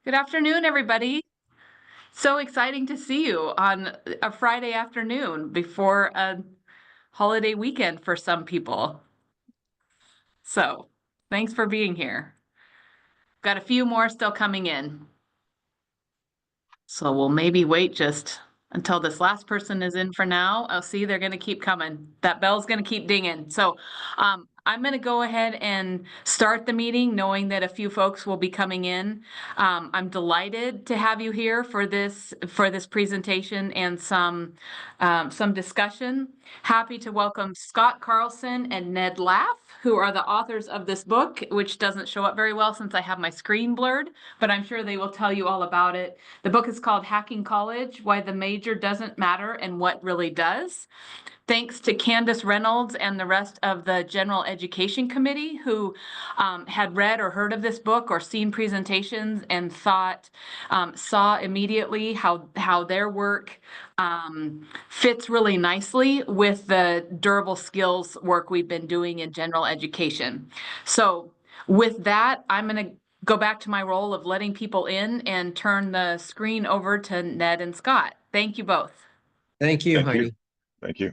Good afternoon, everybody. So exciting to see you on a Friday afternoon before a holiday weekend for some people. So thanks for being here. Got a few more still coming in. So we'll maybe wait just until this last person is in for now. I'll see they're going to keep coming. That bell's going to keep dinging. So I'm going to go ahead and start the meeting knowing that a few folks will be coming in. I'm delighted to have you here for this presentation and some discussion. Happy to welcome Scott Carlson and Ned Laff, who are the authors of this book, which doesn't show up very well since I have my screen blurred, but I'm sure they will tell you all about it. The book is called Hacking College: Why the Major Doesn't Matter and What Really Does. Thanks to Candace Reynolds and the rest of the General Education Committee who had read or heard of this book or seen presentations and saw immediately how their work fits really nicely with the durable skills work we've been doing in general education. So with that, I'm going to go back to my role of letting people in and turn the screen over to Ned and Scott. Thank you both. Thank you, Thank Heidi. you. Thank you.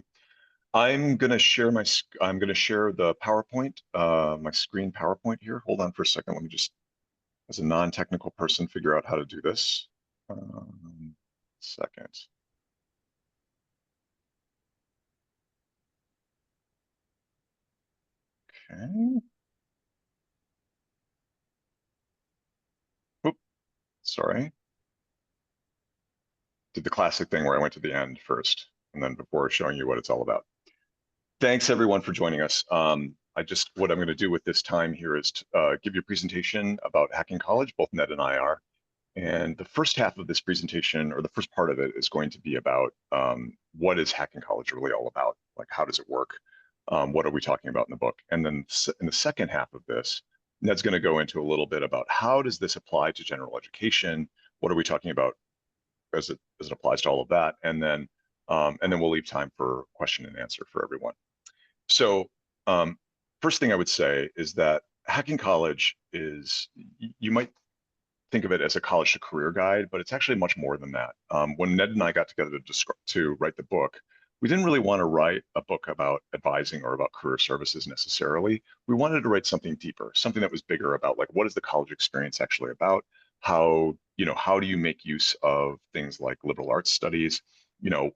I'm going to share the PowerPoint, my screen PowerPoint here. Hold on for a second. Let me just, as a non-technical person, figure out how to do this. Second. Okay. Oop, sorry. Did the classic thing where I went to the end first, and then before showing you what it's all about. Thanks everyone for joining us. What I'm going to do with this time here is to give you a presentation about Hacking College. Both Ned and I are. And the first half of this presentation, or the first part of it, is going to be about what is Hacking College really all about? Like, how does it work? What are we talking about in the book? And then in the second half of this, Ned's going to go into a little bit about how does this apply to general education? What are we talking about as it applies to all of that? And then we'll leave time for question and answer for everyone. So first thing I would say is that Hacking College is, you might think of it as a college to career guide, but it's actually much more than that. When Ned and I got together to write the book, we didn't really want to write a book about advising or about career services necessarily. We wanted to write something deeper, something that was bigger about, like, what is the college experience actually about? How do you make use of things like liberal arts studies?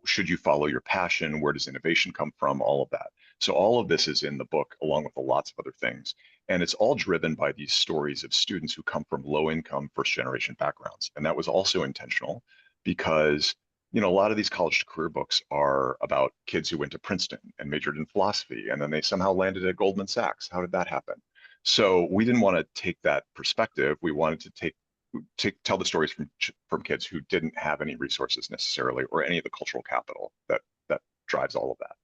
Should you follow your passion? Where does innovation come from? All of that. So all of this is in the book, along with lots of other things. And it's all driven by these stories of students who come from low income, first generation backgrounds. And that was also intentional because, a lot of these college to career books are about kids who went to Princeton and majored in philosophy, and then they somehow landed at Goldman Sachs. How did that happen? So we didn't want to take that perspective. We wanted to tell the stories from kids who didn't have any resources necessarily, or any of the cultural capital that drives all of that.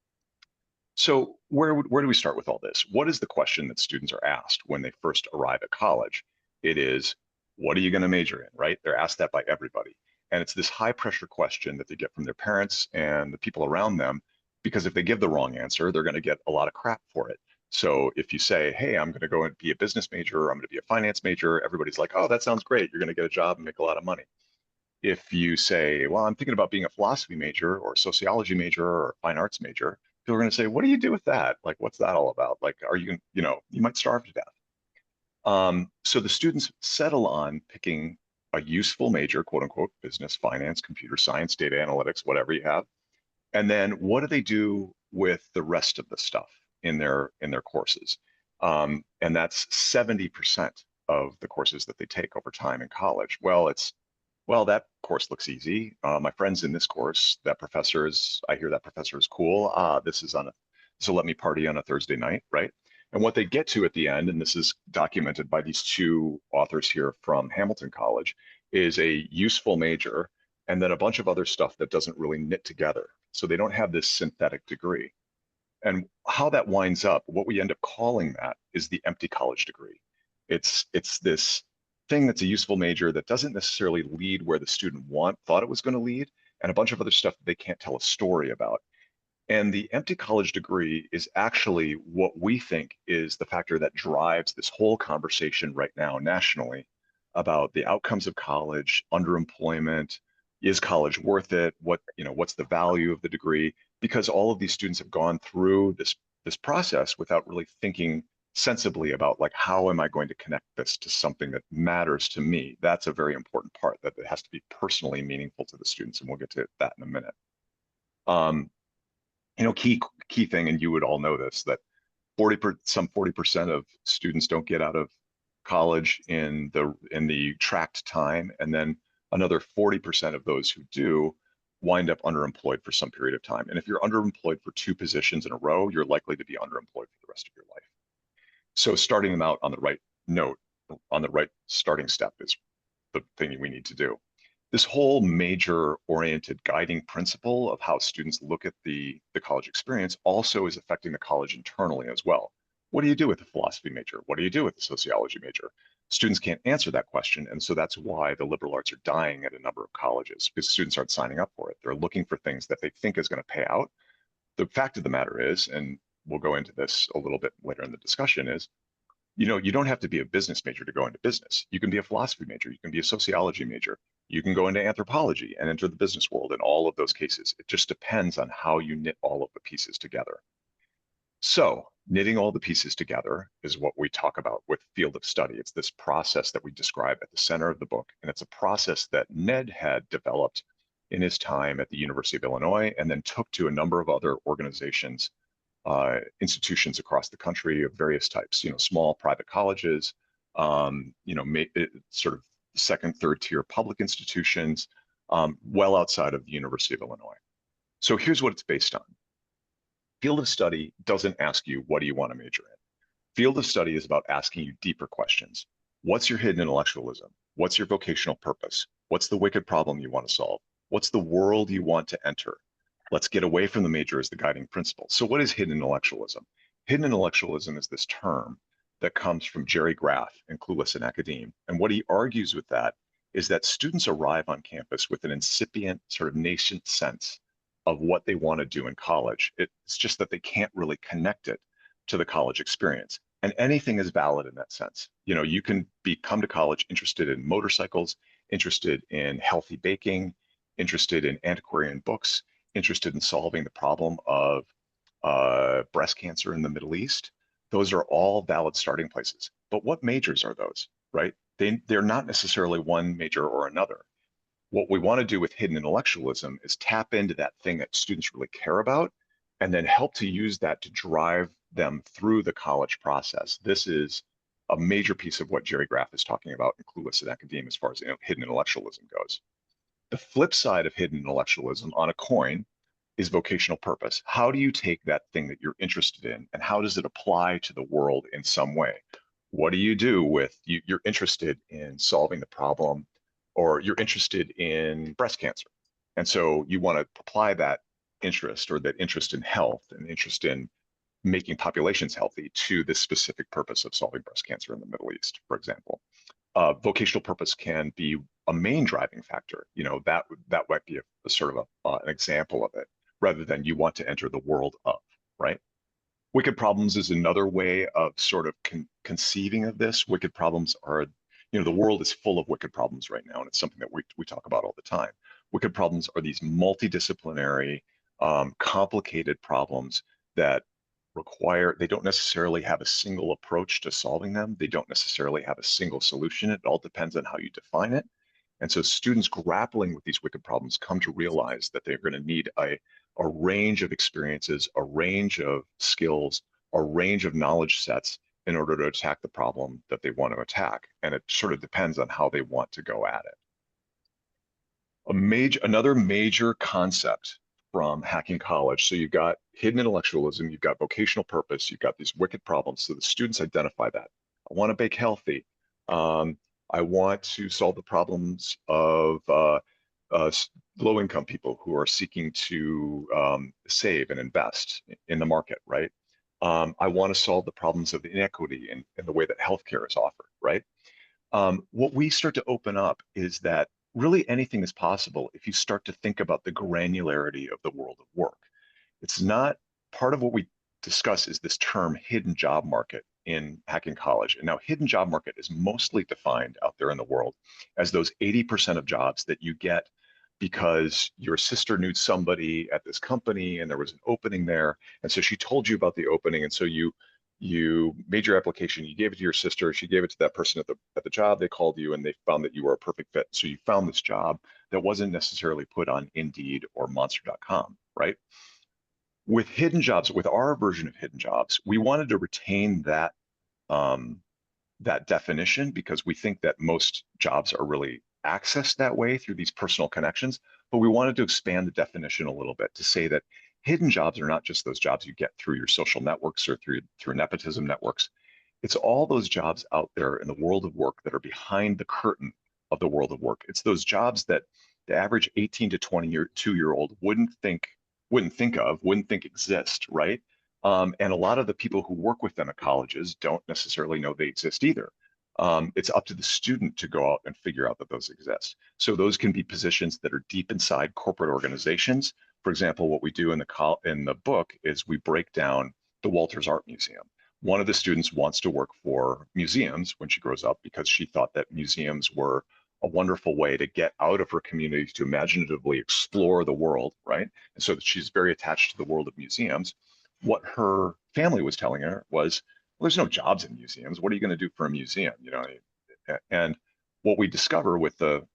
So where do we start with all this? What is the question that students are asked when they first arrive at college? It is, what are you going to major in, right? They're asked that by everybody. And it's this high pressure question that they get from their parents and the people around them, because if they give the wrong answer, they're going to get a lot of crap for it. So if you say, hey, I'm going to go and be a business major, or I'm going to be a finance major, everybody's like, oh, that sounds great. You're going to get a job and make a lot of money. If you say, well, I'm thinking about being a philosophy major or a sociology major or a fine arts major, people are going to say, what do you do with that? Like, what's that all about? Like, are you, you might starve to death. So the students settle on picking a useful major, quote unquote, business, finance, computer science, data analytics, whatever you have. And then what do they do with the rest of the stuff in their courses? And that's 70% of the courses that they take over time in college. Well, that course looks easy. My friend's in this course. I hear that professor is cool. This will let me party on a Thursday night, right? And what they get to at the end, and this is documented by these two authors here from Hamilton College, is a useful major and then a bunch of other stuff that doesn't really knit together. So they don't have this synthetic degree. And how that winds up, what we end up calling that is the empty college degree. It's this thing that's a useful major that doesn't necessarily lead where the student thought it was going to lead, and a bunch of other stuff that they can't tell a story about. And the empty college degree is actually what we think is the factor that drives this whole conversation right now nationally about the outcomes of college, underemployment, is college worth it? What's the value of the degree? Because all of these students have gone through this process without really thinking sensibly about like, how am I going to connect this to something that matters to me? That's a very important part, that it has to be personally meaningful to the students, and we'll get to that in a minute. Um, key thing, and you would all know this, that 40% of students don't get out of college in the tracked time, and then another 40% of those who do wind up underemployed for some period of time. And if you're underemployed for 2 positions in a row, you're likely to be underemployed for the rest of your life. So starting them out on the right note, on the right starting step, is the thing we need to do. This whole major oriented guiding principle of how students look at the college experience also is affecting the college internally as well. What do you do with a philosophy major? What do you do with a sociology major? Students can't answer that question. And so that's why the liberal arts are dying at a number of colleges, because students aren't signing up for it. They're looking for things that they think is going to pay out. The fact of the matter is, and we'll go into this a little bit later in the discussion, is you don't have to be a business major to go into business. You can be a philosophy major. You can be a sociology major. You can go into anthropology and enter the business world in all of those cases. It just depends on how you knit all of the pieces together. So knitting all the pieces together is what we talk about with field of study. It's this process that we describe at the center of the book. And it's a process that Ned had developed in his time at the University of Illinois, and then took to a number of other organizations, institutions across the country of various types, small private colleges, sort of second, third tier public institutions, well outside of the University of Illinois. So here's what it's based on. Field of study doesn't ask you, what do you want to major in? Field of study is about asking you deeper questions. What's your hidden intellectualism? What's your vocational purpose? What's the wicked problem you want to solve? What's the world you want to enter? Let's get away from the major as the guiding principle. So what is hidden intellectualism? Hidden intellectualism is this term that comes from Jerry Graff in Clueless in Academe. And what he argues with that is that students arrive on campus with an incipient, sort of nascent sense of what they want to do in college. It's just that they can't really connect it to the college experience. And anything is valid in that sense. You can come to college interested in motorcycles, interested in healthy baking, interested in antiquarian books, interested in solving the problem of breast cancer in the Middle East. Those are all valid starting places. But what majors are those, right? They're not necessarily one major or another. What we want to do with hidden intellectualism is tap into that thing that students really care about, and then help to use that to drive them through the college process. This is a major piece of what Jerry Graff is talking about in Clueless in Academe as far as hidden intellectualism goes. The flip side of hidden intellectualism on a coin is vocational purpose. How do you take that thing that you're interested in, and how does it apply to the world in some way? What do you do with you're interested in solving the problem, or you're interested in breast cancer, and so you want to apply that interest, or that interest in health and interest in making populations healthy, to this specific purpose of solving breast cancer in the Middle East, for example. Vocational purpose can be a main driving factor. That might be a sort of an example of it, rather than you want to enter the world of, right? Wicked problems is another way of sort of conceiving of this. Wicked problems are, the world is full of wicked problems right now, and it's something that we talk about all the time. Wicked problems are these multidisciplinary, complicated problems that they don't necessarily have a single approach to solving them. They don't necessarily have a single solution. It all depends on how you define it. And so students grappling with these wicked problems come to realize that they're going to need a range of experiences, a range of skills, a range of knowledge sets in order to attack the problem that they want to attack. And it sort of depends on how they want to go at it. Another major concept from Hacking College. So you've got hidden intellectualism, you've got vocational purpose, you've got these wicked problems. So the students identify that. I want to bake healthy. I want to solve the problems of low-income people who are seeking to save and invest in the market, right? I want to solve the problems of inequity in the way that healthcare is offered, right? What we start to open up is that really anything is possible if you start to think about the granularity of the world of work. It's not part of what we discuss is this term hidden job market in Hacking College. And now hidden job market is mostly defined out there in the world as those 80% of jobs that you get because your sister knew somebody at this company and there was an opening there. And so she told you about the opening. And so you made your application, you gave it to your sister, she gave it to that person at the job, they called you and they found that you were a perfect fit. So you found this job that wasn't necessarily put on Indeed or Monster.com, right? With hidden jobs, with our version of hidden jobs, we wanted to retain um, that definition because we think that most jobs are really accessed that way through these personal connections. But we wanted to expand the definition a little bit to say that hidden jobs are not just those jobs you get through your social networks or through nepotism networks. It's all those jobs out there in the world of work that are behind the curtain of the world of work. It's those jobs that the average 18 to 22-year-old wouldn't think exist, right? And a lot of the people who work with them at colleges don't necessarily know they exist either. It's up to the student to go out and figure out that those exist. So those can be positions that are deep inside corporate organizations. For example, what we do in the book is we break down the Walters Art Museum. One of the students wants to work for museums when she grows up because she thought that museums were a wonderful way to get out of her community to imaginatively explore the world, right? And so that she's very attached to the world of museums. What her family was telling her was, well, there's no jobs in museums. What are you going to do for a museum? You know, and what we discover with the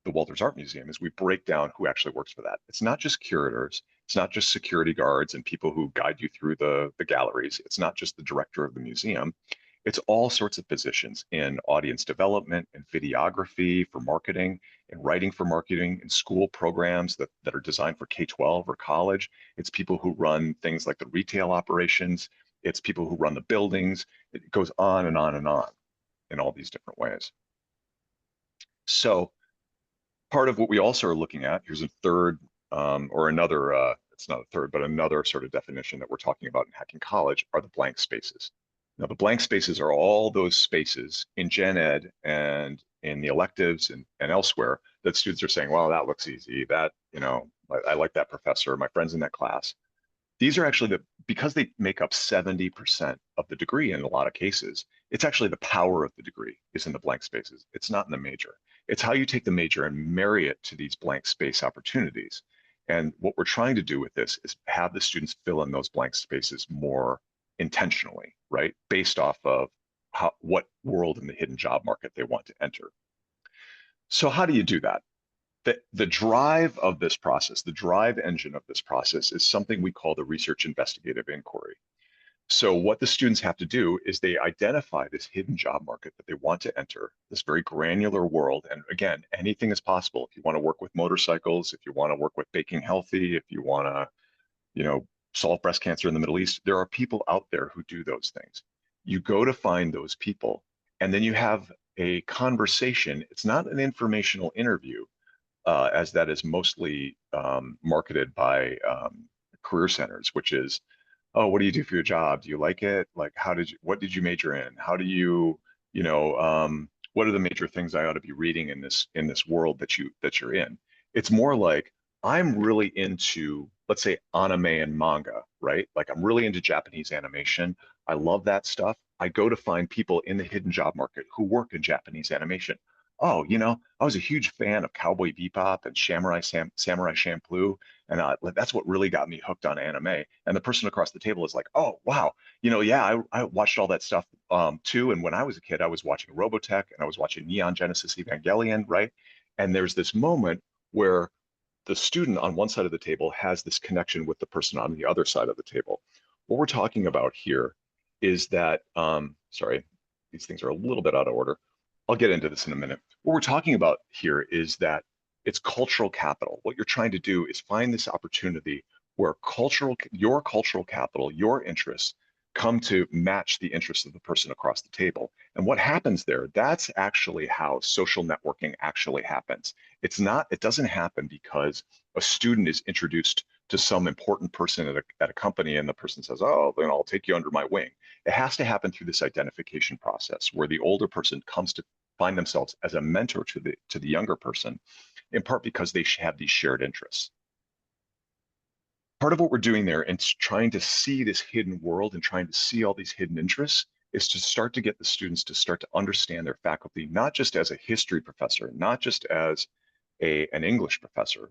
Walters Art Museum is we break down who actually works for that. It's not just curators. It's not just security guards and people who guide you through the galleries. It's not just the director of the museum. It's all sorts of positions in audience development and videography for marketing and writing for marketing and school programs that are designed for K-12 or college. It's people who run things like the retail operations. It's people who run the buildings. It goes on and on and on in all these different ways. So part of what we also are looking at, here's a third or another, it's not a third, but another sort of definition that we're talking about in Hacking College are the blank spaces. Now, the blank spaces are all those spaces in gen ed and in the electives and elsewhere that students are saying, well, that looks easy. That, I like that professor, my friends in that class. These are actually because they make up 70% of the degree in a lot of cases, it's actually the power of the degree is in the blank spaces. It's not in the major. It's how you take the major and marry it to these blank space opportunities. And what we're trying to do with this is have the students fill in those blank spaces more intentionally, right? Based off of what world in the hidden job market they want to enter. So how do you do that? The drive of this process, the drive engine of this process is something we call the research investigative inquiry. So what the students have to do is they identify this hidden job market that they want to enter, this very granular world. And again, anything is possible. If you want to work with motorcycles, if you want to work with baking healthy, if you want to, solve breast cancer in the Middle East, there are people out there who do those things. You go to find those people, and then you have a conversation. It's not an informational interview, as that is mostly marketed by career centers, which is, oh, what do you do for your job? Do you like it? Like, what did you major in? How do what are the major things I ought to be reading in this world that you're in? It's more like I'm really into, let's say, anime and manga, right? Like I'm really into Japanese animation. I love that stuff. I go to find people in the hidden job market who work in Japanese animation. Oh, I was a huge fan of Cowboy Bebop and Samurai Champloo, and that's what really got me hooked on anime. And the person across the table is like, oh, wow, yeah, I watched all that stuff too. And when I was a kid, I was watching Robotech and I was watching Neon Genesis Evangelion, right? And there's this moment where the student on one side of the table has this connection with the person on the other side of the table. What we're talking about here is that, sorry, these things are a little bit out of order. I'll get into this in a minute. What we're talking about here is that it's cultural capital. What you're trying to do is find this opportunity where your cultural capital, your interests come to match the interests of the person across the table. And what happens there, that's actually how social networking actually happens. It doesn't happen because a student is introduced to some important person at a company and the person says, oh, then I'll take you under my wing. It has to happen through this identification process where the older person comes to find themselves as a mentor to the younger person, in part because they have these shared interests. Part of what we're doing there and trying to see this hidden world and trying to see all these hidden interests is to start to get the students to start to understand their faculty, not just as a history professor, not just as an English professor,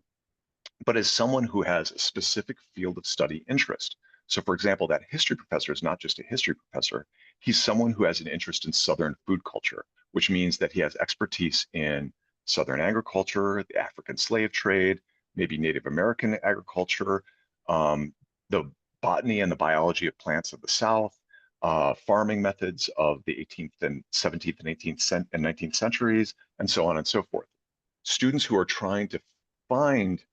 but as someone who has a specific field of study interest. So for example, that history professor is not just a history professor, he's someone who has an interest in Southern food culture, which means that he has expertise in Southern agriculture, the African slave trade, maybe Native American agriculture, the botany and the biology of plants of the South, farming methods of the 18th and 17th and 18th and 19th centuries, and so on and so forth. Students who are trying to find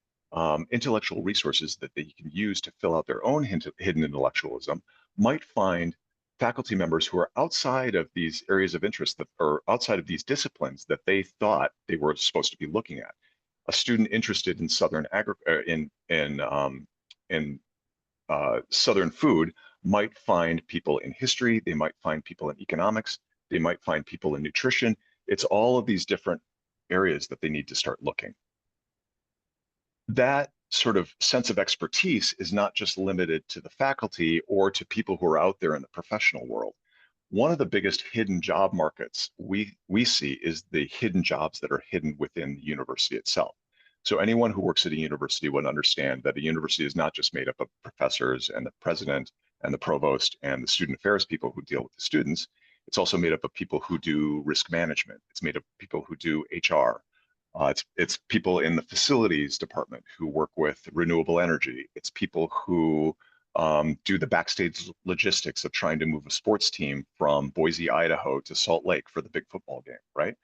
intellectual resources that they can use to fill out their own hidden intellectualism might find faculty members who are outside of these areas of interest that or outside of these disciplines that they thought they were supposed to be looking at. A student interested in Southern food might find people in history, they might find people in economics, they might find people in nutrition. It's all of these different areas that they need to start looking. That sort of sense of expertise is not just limited to the faculty or to people who are out there in the professional world. One of the biggest hidden job markets we see is the hidden jobs that are hidden within the university itself. So anyone who works at a university would understand that a university is not just made up of professors and the president and the provost and the student affairs people who deal with the students. It's also made up of people who do risk management. It's made up of people who do HR. It's people in the facilities department who work with renewable energy. It's people who do the backstage logistics of trying to move a sports team from Boise, Idaho to Salt Lake for the big football game, right?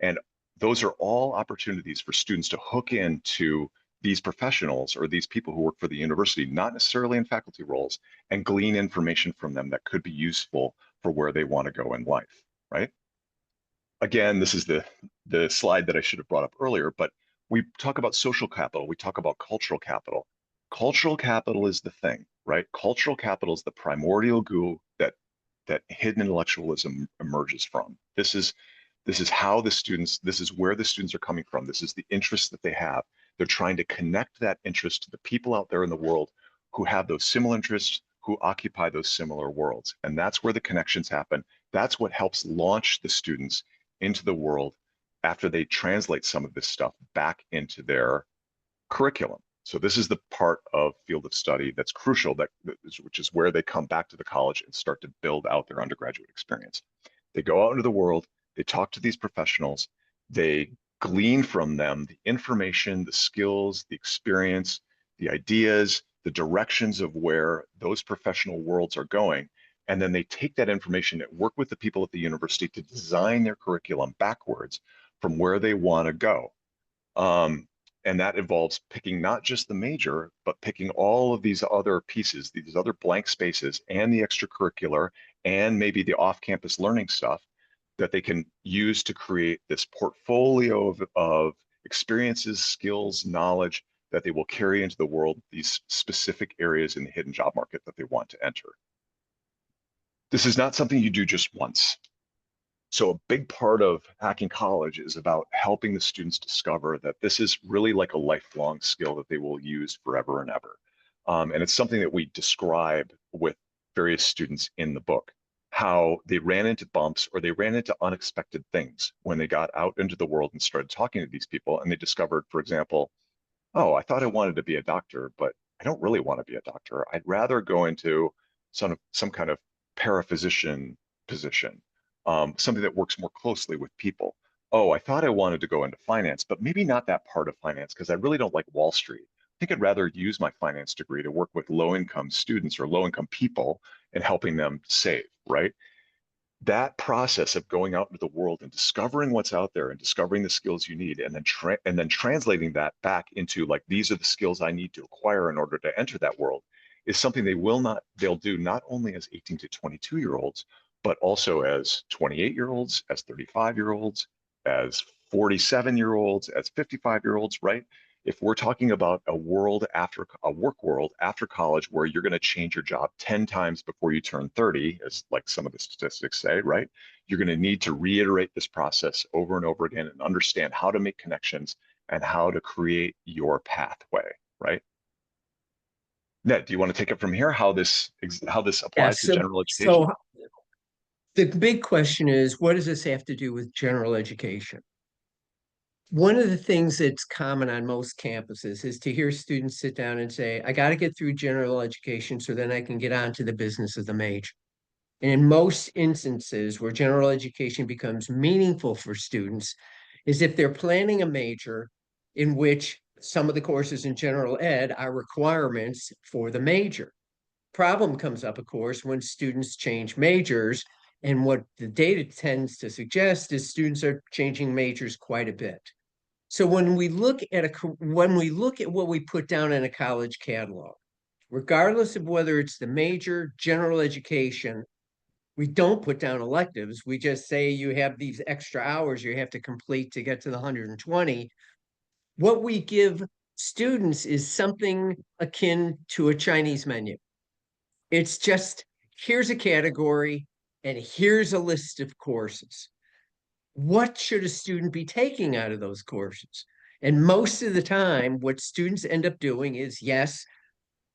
And those are all opportunities for students to hook into these professionals or these people who work for the university, not necessarily in faculty roles, and glean information from them that could be useful for where they want to go in life, right? Again, this is the slide that I should have brought up earlier, but we talk about social capital, we talk about cultural capital. Cultural capital is the thing, right? Cultural capital is the primordial goo that hidden intellectualism emerges from. This is how the students, this is where the students are coming from. This is the interest that they have. They're trying to connect that interest to the people out there in the world who have those similar interests, who occupy those similar worlds. And that's where the connections happen. That's what helps launch the students into the world after they translate some of this stuff back into their curriculum. So this is the part of field of study that's crucial, which is where they come back to the college and start to build out their undergraduate experience. They go out into the world, they talk to these professionals, they glean from them the information, the skills, the experience, the ideas, the directions of where those professional worlds are going. And then they take that information and work with the people at the university to design their curriculum backwards from where they want to go. And that involves picking not just the major, but picking all of these other pieces, these other blank spaces, and the extracurricular, and maybe the off-campus learning stuff that they can use to create this portfolio of experiences, skills, knowledge that they will carry into the world, these specific areas in the hidden job market that they want to enter. This is not something you do just once. So a big part of Hacking College is about helping the students discover that this is really like a lifelong skill that they will use forever and ever. And it's something that we describe with various students in the book, how they ran into bumps or they ran into unexpected things when they got out into the world and started talking to these people. And they discovered, for example, oh, I thought I wanted to be a doctor, but I don't really want to be a doctor. I'd rather go into some kind of paraphysician position, something that works more closely with people. Oh, I thought I wanted to go into finance, but maybe not that part of finance because I really don't like Wall Street. I think I'd rather use my finance degree to work with low-income students or low-income people and helping them save, right? That process of going out into the world and discovering what's out there and discovering the skills you need and then translating that back into like these are the skills I need to acquire in order to enter that world is something they'll do not only as 18 to 22-year-olds but also as 28-year-olds, as 35-year-olds, as 47-year-olds, as 55-year-olds, right? If we're talking about a work world after college where you're going to change your job 10 times before you turn 30, as like some of the statistics say, right? You're going to need to reiterate this process over and over again and understand how to make connections and how to create your pathway, right? Ned, do you want to take it from here? How this Yeah, applies to so general education? so The big question is, what does this have to do with general education? One of the things that's common on most campuses is to hear students sit down and say, I got to get through general education so then I can get on to the business of the major. And in most instances where general education becomes meaningful for students is if they're planning a major in which some of the courses in general ed are requirements for the major. Problem comes up, of course, when students change majors. And what the data tends to suggest is students are changing majors quite a bit. So when we look at what we put down in a college catalog, regardless of whether it's the major, general education, we don't put down electives. We just say you have these extra hours you have to complete to get to the 120. What we give students is something akin to a Chinese menu. It's just, here's a category and here's a list of courses. What should a student be taking out of those courses? And most of the time, what students end up doing is, yes,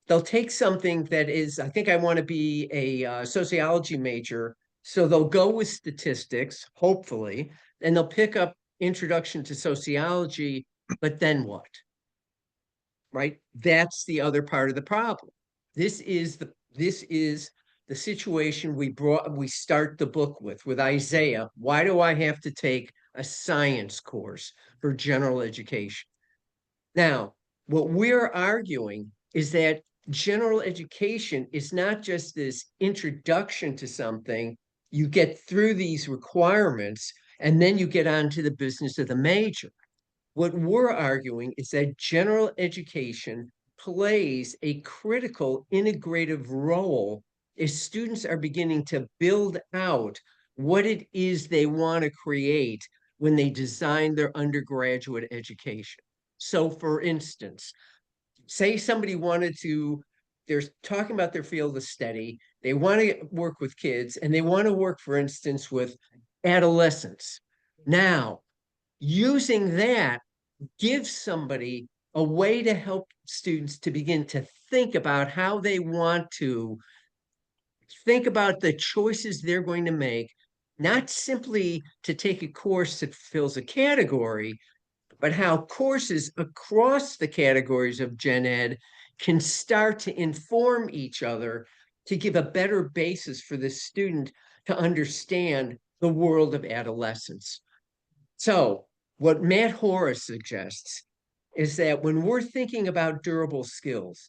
they'll take something that is, I think I want to be a sociology major. So they'll go with statistics, hopefully, and they'll pick up introduction to sociology, but then what? Right? That's the other part of the problem. This is the situation we start the book with Isaiah. Why do I have to take a science course for general education? Now, what we're arguing is that general education is not just this introduction to something. You get through these requirements and then you get on to the business of the major. What we're arguing is that general education plays a critical integrative role as students are beginning to build out what it is they want to create when they design their undergraduate education. So, for instance, say somebody they're talking about their field of study, they want to work with kids, and they want to work, for instance, with adolescents. Now, using that gives somebody a way to help students to begin to think about how they want to think about the choices they're going to make, not simply to take a course that fills a category, but how courses across the categories of gen ed can start to inform each other to give a better basis for the student to understand the world of adolescence. So, what Matt Horace suggests is that when we're thinking about durable skills,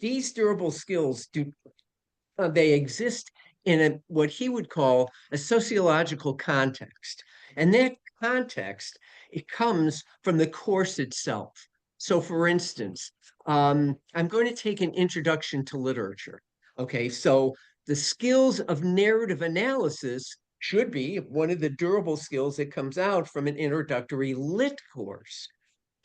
these durable skills they exist in what he would call a sociological context. And that context, it comes from the course itself. So for instance, I'm going to take an introduction to literature. Okay, so the skills of narrative analysis should be one of the durable skills that comes out from an introductory lit course.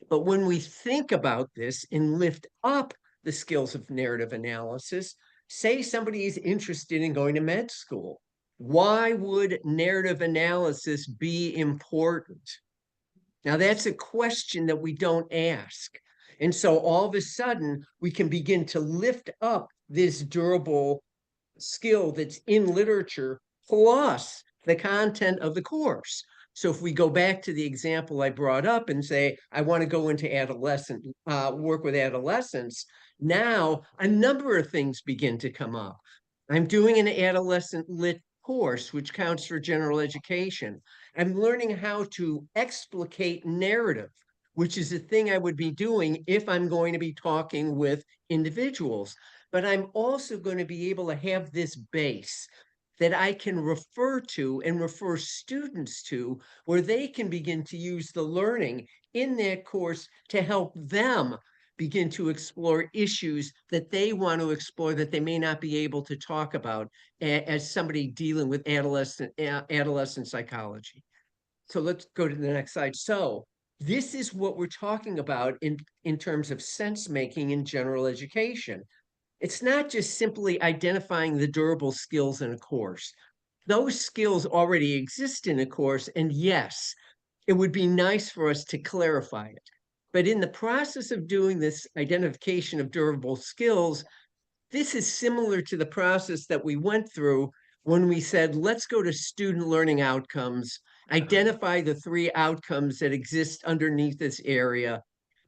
But when we think about this and lift up the skills of narrative analysis, say somebody is interested in going to med school, why would narrative analysis be important? Now, that's a question that we don't ask. And so all of a sudden, we can begin to lift up this durable skill that's in literature plus the content of the course. So if we go back to the example I brought up and say, I want to go into work with adolescents, now a number of things begin to come up. I'm doing an adolescent lit course, which counts for general education. I'm learning how to explicate narrative, which is a thing I would be doing if I'm going to be talking with individuals. But I'm also going to be able to have this base that I can refer to and refer students to, where they can begin to use the learning in that course to help them begin to explore issues that they want to explore that they may not be able to talk about as somebody dealing with adolescent psychology. So let's go to the next slide. So this is what we're talking about in terms of sense making in general education. It's not just simply identifying the durable skills in a course. Those skills already exist in a course, and yes, it would be nice for us to clarify it. But in the process of doing this identification of durable skills, this is similar to the process that we went through when we said, let's go to student learning outcomes, identify the 3 outcomes that exist underneath this area,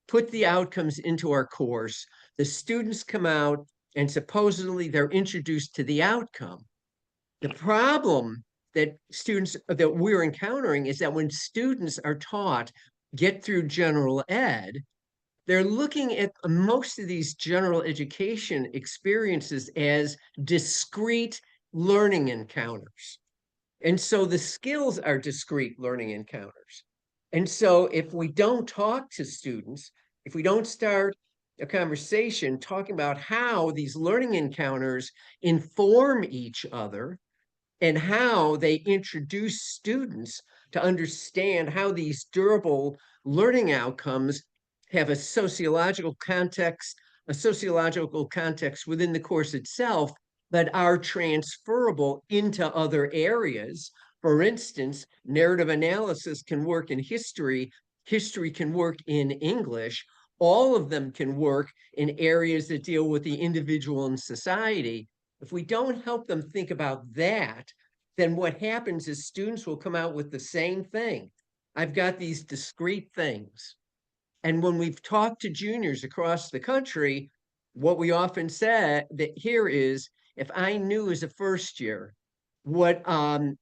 put the outcomes into our course. The students come out and supposedly they're introduced to the outcome. The problem that we're encountering is that when students are taught get through general ed, they're looking at most of these general education experiences as discrete learning encounters. And so the skills are discrete learning encounters. And so if we don't talk to students, if we don't start a conversation talking about how these learning encounters inform each other, and how they introduce students to understand how these durable learning outcomes have a sociological context within the course itself that are transferable into other areas. For instance, narrative analysis can work in history, history can work in English, all of them can work in areas that deal with the individual and society. If we don't help them think about that, then what happens is students will come out with the same thing. I've got these discrete things. And when we've talked to juniors across the country, what we often say that here is, if I knew as a first year what I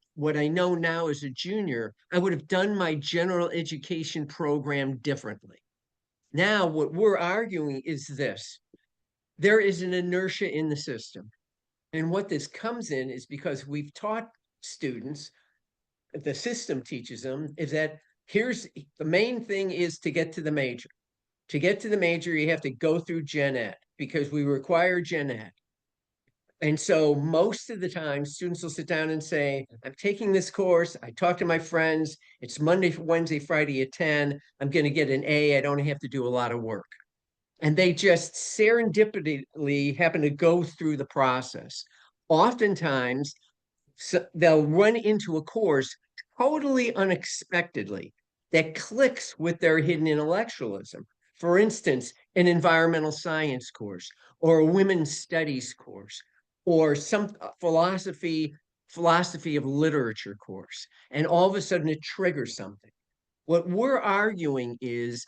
know now as a junior, I would have done my general education program differently. Now, what we're arguing is this: there is an inertia in the system. And what this comes in is because we've taught students, the system teaches them, is that here's the main thing is to get to the major. To get to the major, you have to go through gen ed because we require gen ed. And so most of the time, students will sit down and say, I'm taking this course. I talk to my friends. It's Monday, Wednesday, Friday at 10. I'm going to get an A. I don't have to do a lot of work. And they just serendipitously happen to go through the process. Oftentimes, they'll run into a course totally unexpectedly that clicks with their hidden intellectualism. For instance, an environmental science course or a women's studies course or some philosophy of literature course. And all of a sudden it triggers something. What we're arguing is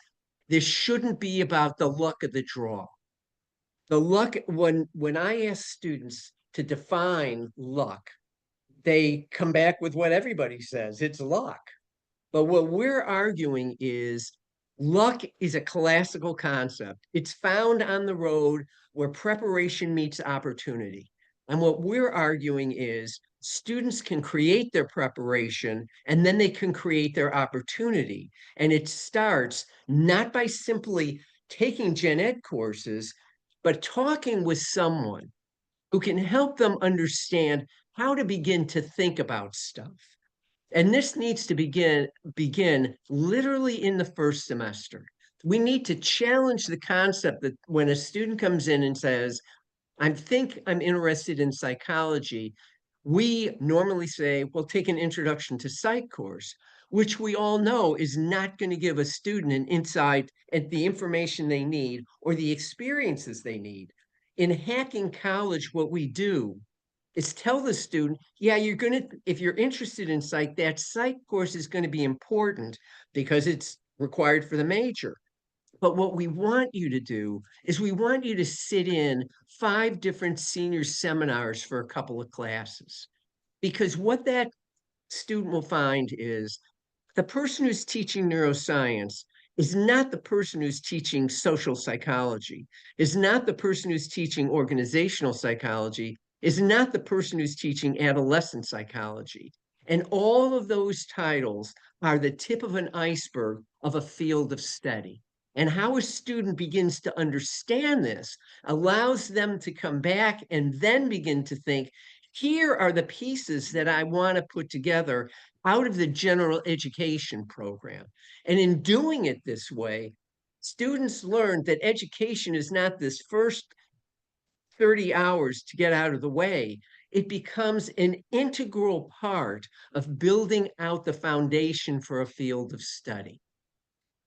this shouldn't be about the luck of the draw. The luck, when I ask students to define luck, they come back with what everybody says, it's luck. But what we're arguing is luck is a classical concept. It's found on the road where preparation meets opportunity. And what we're arguing is students can create their preparation and then they can create their opportunity. And it starts not by simply taking gen ed courses, but talking with someone who can help them understand how to begin to think about stuff. And this needs to begin literally in the first semester. We need to challenge the concept that when a student comes in and says, I think I'm interested in psychology, we normally say, well, take an introduction to psych course, which we all know is not going to give a student an insight at the information they need or the experiences they need. In Hacking College, what we do is tell the student, yeah, if you're interested in psych, that psych course is going to be important because it's required for the major. But what we want you to do is we want you to sit in 5 different senior seminars for a couple of classes. Because what that student will find is the person who's teaching neuroscience is not the person who's teaching social psychology, is not the person who's teaching organizational psychology, is not the person who's teaching adolescent psychology. And all of those titles are the tip of an iceberg of a field of study. And how a student begins to understand this allows them to come back and then begin to think, here are the pieces that I want to put together out of the general education program. And in doing it this way, students learn that education is not this first 30 hours to get out of the way. It becomes an integral part of building out the foundation for a field of study.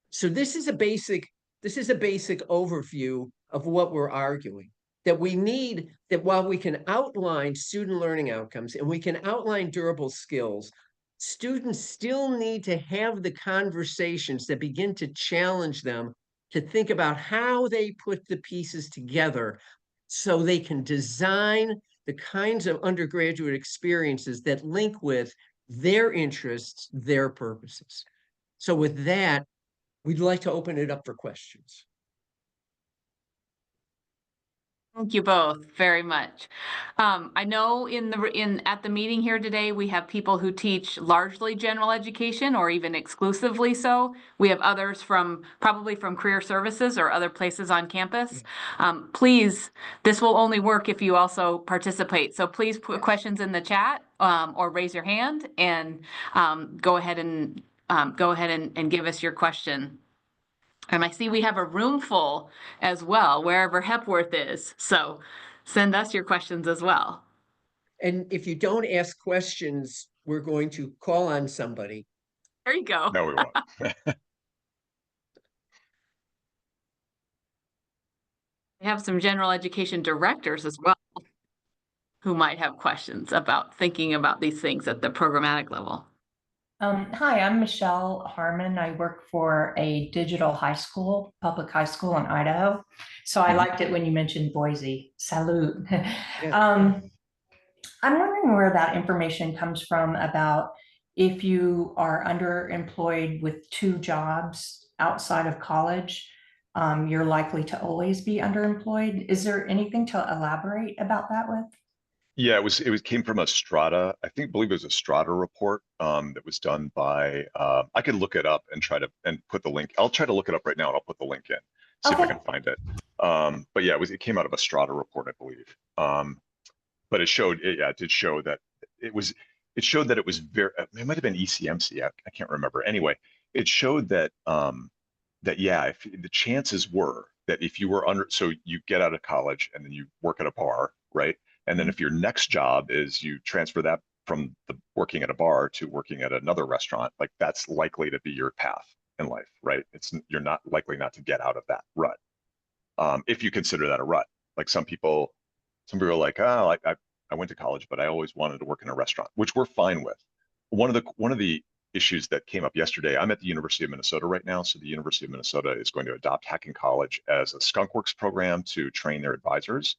So this is a basic overview of what we're arguing. that we need that while we can outline student learning outcomes and we can outline durable skills, students still need to have the conversations that begin to challenge them to think about how they put the pieces together so they can design the kinds of undergraduate experiences that link with their interests, their purposes. So with that, we'd like to open it up for questions. Thank you both very much. I know at the meeting here today, we have people who teach largely general education or even exclusively so. We have others probably from career services or other places on campus. Please, this will only work if you also participate. So please put questions in the chat or raise your hand and go ahead and give us your question. And I see we have a room full as well, wherever Hepworth is. So send us your questions as well. And if you don't ask questions, we're going to call on somebody. There you go. No, we won't. We have some general education directors as well who might have questions about thinking about these things at the programmatic level. Hi, I'm Michelle Harmon. I work for a digital high school, public high school in Idaho. So I liked it when you mentioned Boise. Salute. I'm wondering where that information comes from about if you are underemployed with 2 jobs outside of college, you're likely to always be underemployed. Is there anything to elaborate about that with? Yeah, it came from a Strata. Believe it was a Strata report that was done by. I could look it up and try to put the link. I'll try to look it up right now and I'll put the link in. See if I can find it. But yeah, it came out of a Strata report, I believe. But it did show that it showed that it was very. It might have been ECMC. I can't remember. Anyway, it showed that if the chances were that if you were so you get out of college and then you work at a bar, right? And then if your next job is you transfer that from the working at a bar to working at another restaurant, like that's likely to be your path in life, right? You're not likely not to get out of that rut. If you consider that a rut, like some people are like, oh, I went to college, but I always wanted to work in a restaurant, which we're fine with. One of the issues that came up yesterday, I'm at the University of Minnesota right now. So the University of Minnesota is going to adopt Hacking College as a skunkworks program to train their advisors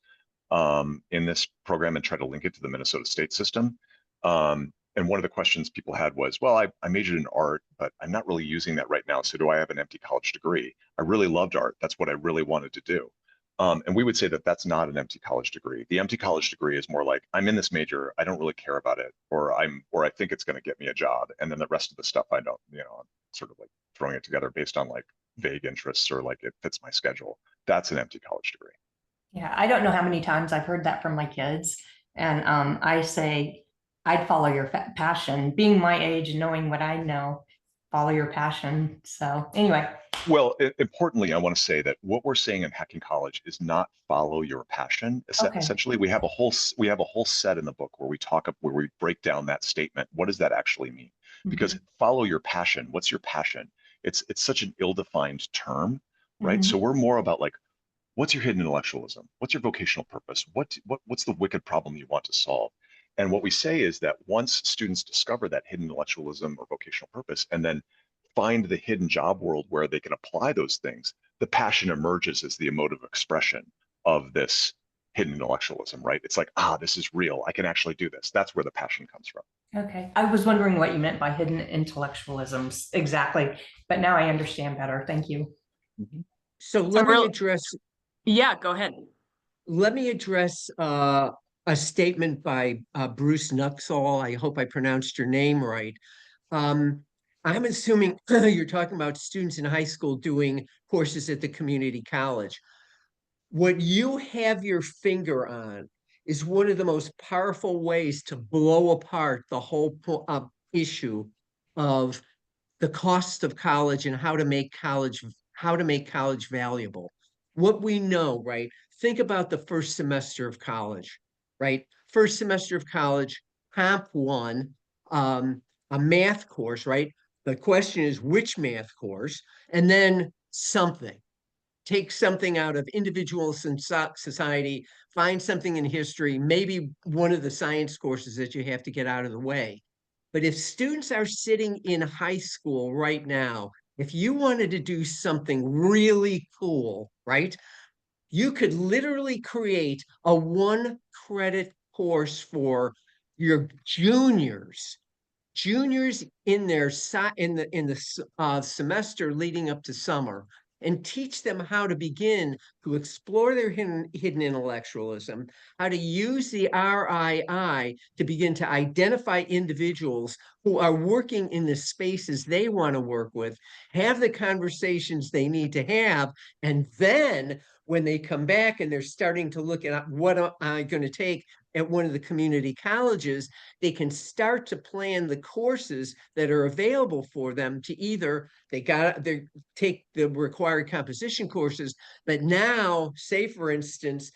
in this program and try to link it to the Minnesota state system. And one of the questions people had was, well, I majored in art, but I'm not really using that right now. So do I have an empty college degree? I really loved art. That's what I really wanted to do. And we would say that that's not an empty college degree. The empty college degree is more like, I'm in this major, I don't really care about it, or I think it's going to get me a job. And then the rest of the stuff I don't, I'm sort of like throwing it together based on like vague interests or like it fits my schedule. That's an empty college degree. Yeah, I don't know how many times I've heard that from my kids. And I say, I'd follow your passion. Being my age and knowing what I know, follow your passion. So anyway. Well, importantly, I want to say that what we're saying in Hacking College is not follow your passion. Okay. Essentially, we have a whole set in the book where we break down that statement. What does that actually mean? Because follow your passion. What's your passion? It's such an ill-defined term, right? So we're more about like, what's your hidden intellectualism? What's your vocational purpose? What's the wicked problem you want to solve? And what we say is that once students discover that hidden intellectualism or vocational purpose, and then find the hidden job world where they can apply those things, the passion emerges as the emotive expression of this hidden intellectualism, right? It's like, this is real. I can actually do this. That's where the passion comes from. Okay. I was wondering what you meant by hidden intellectualisms exactly, but now I understand better. Thank you. So let me address. Yeah, go ahead. Let me address a statement by Bruce Nuxall. I hope I pronounced your name right. I'm assuming you're talking about students in high school doing courses at the community college. What you have your finger on is one of the most powerful ways to blow apart the whole issue of the cost of college and how to make college valuable. What we know, right? Think about the first semester of college, right? First semester of college, Comp 1, a math course, right? The question is which math course, and then something. take something out of individuals and society, find something in history, maybe one of the science courses that you have to get out of the way. But if students are sitting in high school right now, if you wanted to do something really cool, right? You could literally create a 1 credit course for your juniors in their semester leading up to summer, and teach them how to begin to explore their hidden intellectualism, how to use the RII to begin to identify individuals who are working in the spaces they want to work with, have the conversations they need to have, and then when they come back and they're starting to look at what am I going to take at one of the community colleges, they can start to plan the courses that are available for them to either they take the required composition courses, but now, say for instance,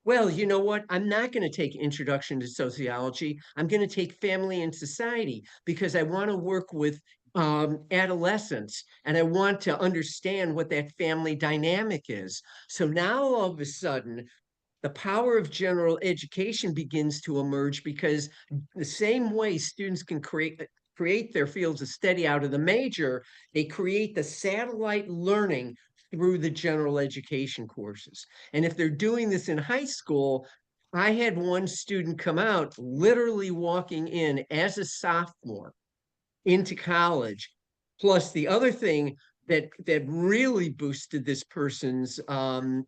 well, you know what? I'm not going to take Introduction to Sociology. I'm going to take Family and Society because I want to work with adolescents and I want to understand what that family dynamic is. So now all of a sudden, the power of general education begins to emerge because the same way students can create their fields of study out of the major, they create the satellite learning through the general education courses. And if they're doing this in high school, I had one student come out literally walking in as a sophomore into college. Plus, the other thing that really boosted this person's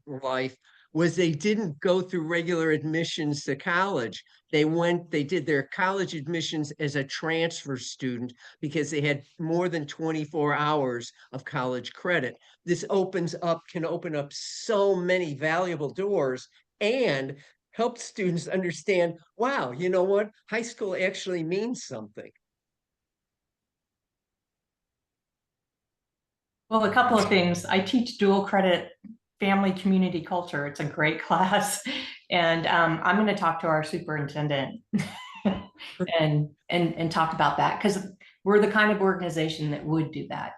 life was they didn't go through regular admissions to college. They did their college admissions as a transfer student because they had more than 24 hours of college credit. This can open up so many valuable doors and help students understand, wow, you know what? High school actually means something. Well, a couple of things. I teach dual credit family community culture. It's a great class. And I'm going to talk to our superintendent and talk about that because we're the kind of organization that would do that.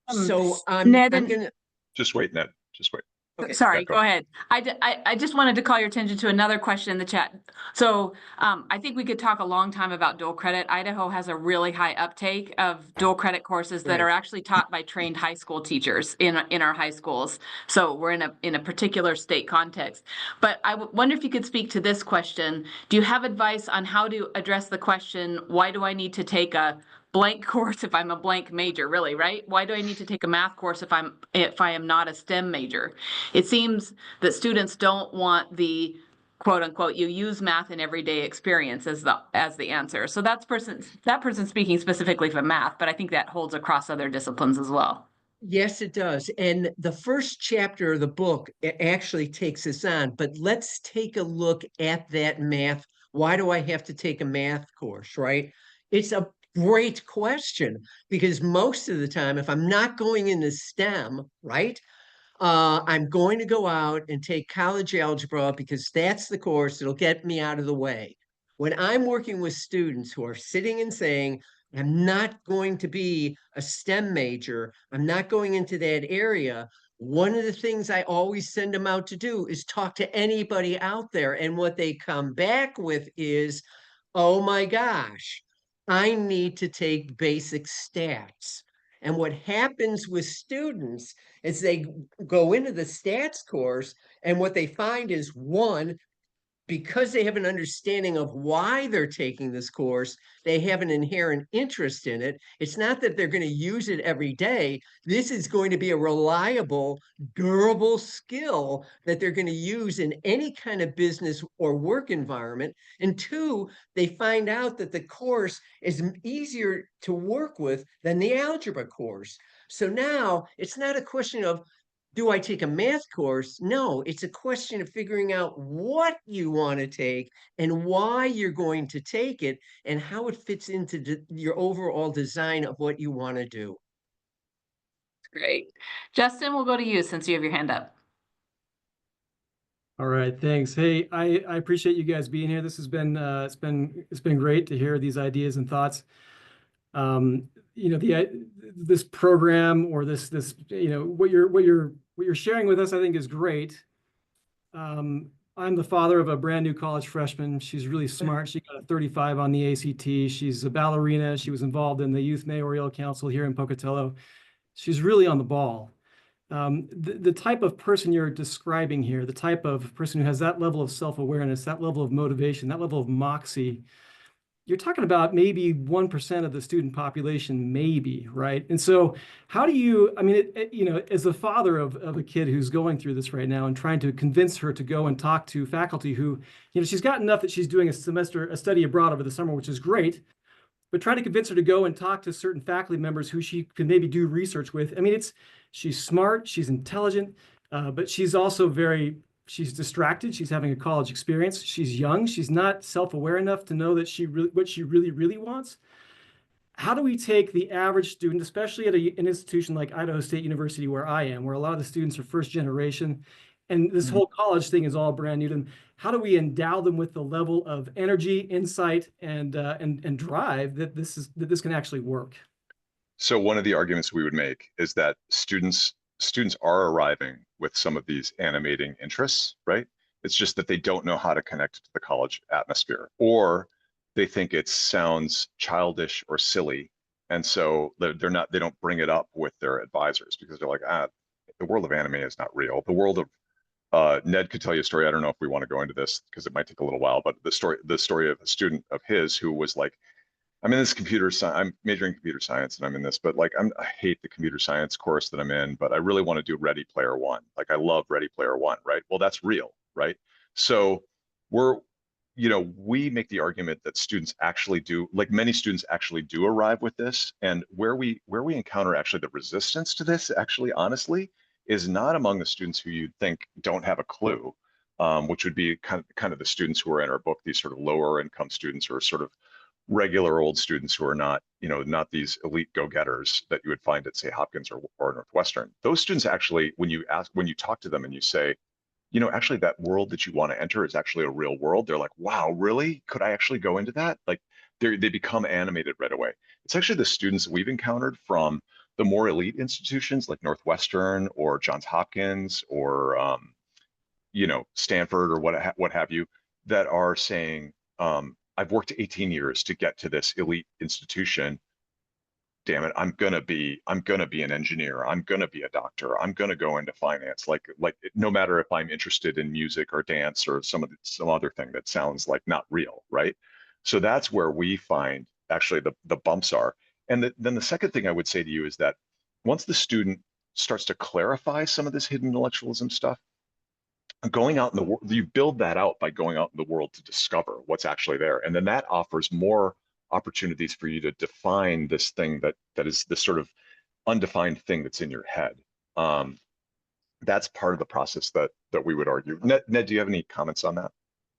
So Ned I'm and gonna Just wait, Ned. Just wait. okay. sorry, Yeah, go go ahead. I just wanted to call your attention to another question in the chat. So I think we could talk a long time about dual credit. Idaho has a really high uptake of dual credit courses that Right. are actually taught by trained high school teachers in our high schools. So we're in a particular state context. But I wonder if you could speak to this question. Do you have advice on how to address the question, why do I need to take a blank course if I'm a blank major, really, right? Why do I need to take a math course if I am not a STEM major? It seems that students don't want the quote unquote you use math in everyday experience as the answer. So that person speaking specifically for math, but I think that holds across other disciplines as well. Yes, it does. And the first chapter of the book actually takes us on, but let's take a look at that math. Why do I have to take a math course, right? It's a great question because most of the time, if I'm not going into STEM, right, I'm going to go out and take college algebra because that's the course that'll get me out of the way. When I'm working with students who are sitting and saying, I'm not going to be a STEM major, I'm not going into that area, one of the things I always send them out to do is talk to anybody out there. And what they come back with is, oh my gosh, I need to take basic stats. And what happens with students is they go into the stats course, and what they find is one, because they have an understanding of why they're taking this course, they have an inherent interest in it. It's not that they're going to use it every day. This is going to be a reliable, durable skill that they're going to use in any kind of business or work environment. And two, they find out that the course is easier to work with than the algebra course. So now it's not a question of, do I take a math course? No, it's a question of figuring out what you want to take and why you're going to take it and how it fits into your overall design of what you want to do. Great. Justin, we'll go to you since you have your hand up. All right, thanks. Hey, I appreciate you guys being here. This has been it's been great to hear these ideas and thoughts. you know, this program or this, you know, what you're sharing with us, I think is great. I'm the father of a brand new college freshman. She's really smart. She got a 35 on the ACT. She's a ballerina. She was involved in the Youth Mayoral Council here in Pocatello. She's really on the ball. The type of person you're describing here, the type of person who has that level of self-awareness, that level of motivation, that level of moxie, you're talking about maybe 1% of the student population, maybe, right? And so how do you, I mean, you know, as a father of a kid who's going through this right now and trying to convince her to go and talk to faculty who, you know, she's got enough that she's doing a study abroad over the summer, which is great, but trying to convince her to go and talk to certain faculty members who she could maybe do research with. I mean, she's smart, she's intelligent, but she's also she's distracted. She's having a college experience. She's young. She's not self-aware enough to know that what she really wants. How do we take the average student, especially at an institution like Idaho State University, where I am, where a lot of the students are first generation, and this whole college thing is all brand new to them? How do we endow them with the level of energy, insight, and drive that this can actually work? So one of the arguments we would make is that students are arriving with some of these animating interests, right? It's just that they don't know how to connect to the college atmosphere, or they think it sounds childish or silly. And so they don't bring it up with their advisors because they're like, the world of anime is not real. The world of Ned could tell you a story. I don't know if we want to go into this because it might take a little while, but the story of a student of his who was like, I'm in this I'm majoring in computer science and I'm in this, but like, I hate the computer science course that I'm in, but I really want to do Ready Player One. Like I love Ready Player One, right? Well, that's real, right? So we make the argument that students actually do, like many students actually do arrive with this. And where we encounter actually the resistance to this, actually, honestly, is not among the students who you'd think don't have a clue, which would be kind of the students who are in our book, these sort of lower income students or sort of regular old students who are not these elite go-getters that you would find at, say, Hopkins or Northwestern. Those students actually, when you talk to them and you say, actually that world that you want to enter is actually a real world, they're like, wow, really? Could I actually go into that? Like they become animated right away. It's actually the students that we've encountered from the more elite institutions like Northwestern or Johns Hopkins or Stanford or what have you, that are saying, I've worked 18 years to get to this elite institution. Damn it, I'm gonna be an engineer. I'm gonna be a doctor. I'm gonna go into finance. Like no matter if I'm interested in music or dance or some other thing that sounds like not real, right? So that's where we find actually the bumps are. And then the second thing I would say to you is that once the student starts to clarify some of this hidden intellectualism stuff, going out in the world, you build that out by going out in the world to discover what's actually there. And then that offers more opportunities for you to define this thing that is this sort of undefined thing that's in your head. That's part of the process that we would argue. Ned, do you have any comments on that?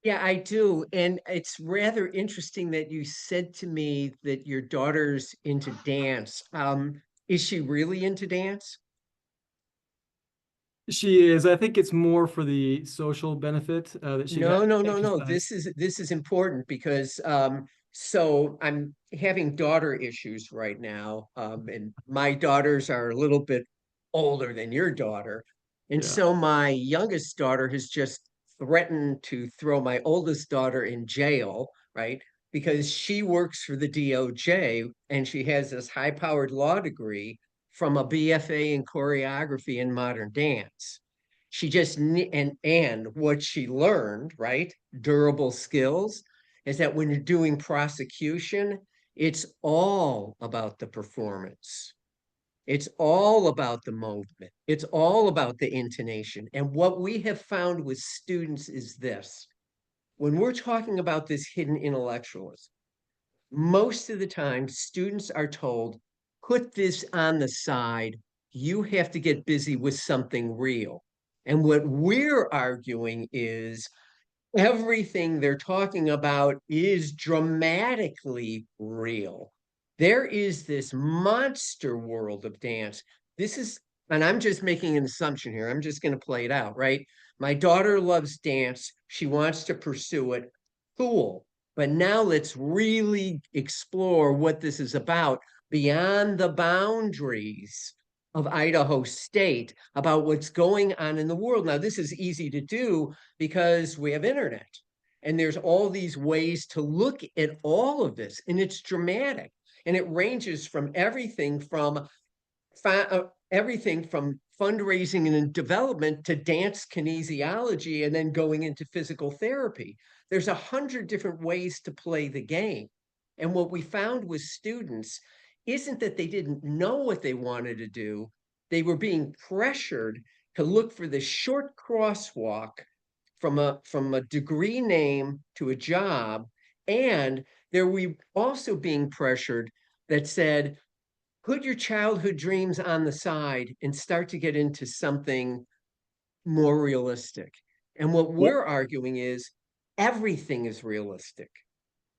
Yeah, I do. And it's rather interesting that you said to me that your daughter's into dance. Is she really into dance? She is. I think it's more for the social benefit that she got No. exercise. This is important because so I'm having daughter issues right now. And my daughters are a little bit older than your daughter. And Yeah. so my youngest daughter has just threatened to throw my oldest daughter in jail, right? Because she works for the DOJ and she has this high-powered law degree from a BFA in choreography and modern dance. She just and what she learned, right? Durable skills, is that when you're doing prosecution, it's all about the performance. It's all about the movement. It's all about the intonation. And what we have found with students is this: when we're talking about this hidden intellectualism, most of the time students are told, put this on the side. You have to get busy with something real. And what we're arguing is everything they're talking about is dramatically real. There is this monster world of dance. This is, and I'm just making an assumption here. I'm just going to play it out, right? My daughter loves dance. She wants to pursue it. Cool. But now let's really explore what this is about. beyond the boundaries of Idaho State about what's going on in the world. Now, this is easy to do because we have internet. And there's all these ways to look at all of this, and it's dramatic. And it ranges from everything from fundraising and development to dance kinesiology and then going into physical therapy. There's 100 different ways to play the game. And what we found with students isn't that they didn't know what they wanted to do. They were being pressured to look for the short crosswalk from a degree name to a job. And there we also being pressured that said, put your childhood dreams on the side and start to get into something more realistic. And what we're arguing is everything is realistic.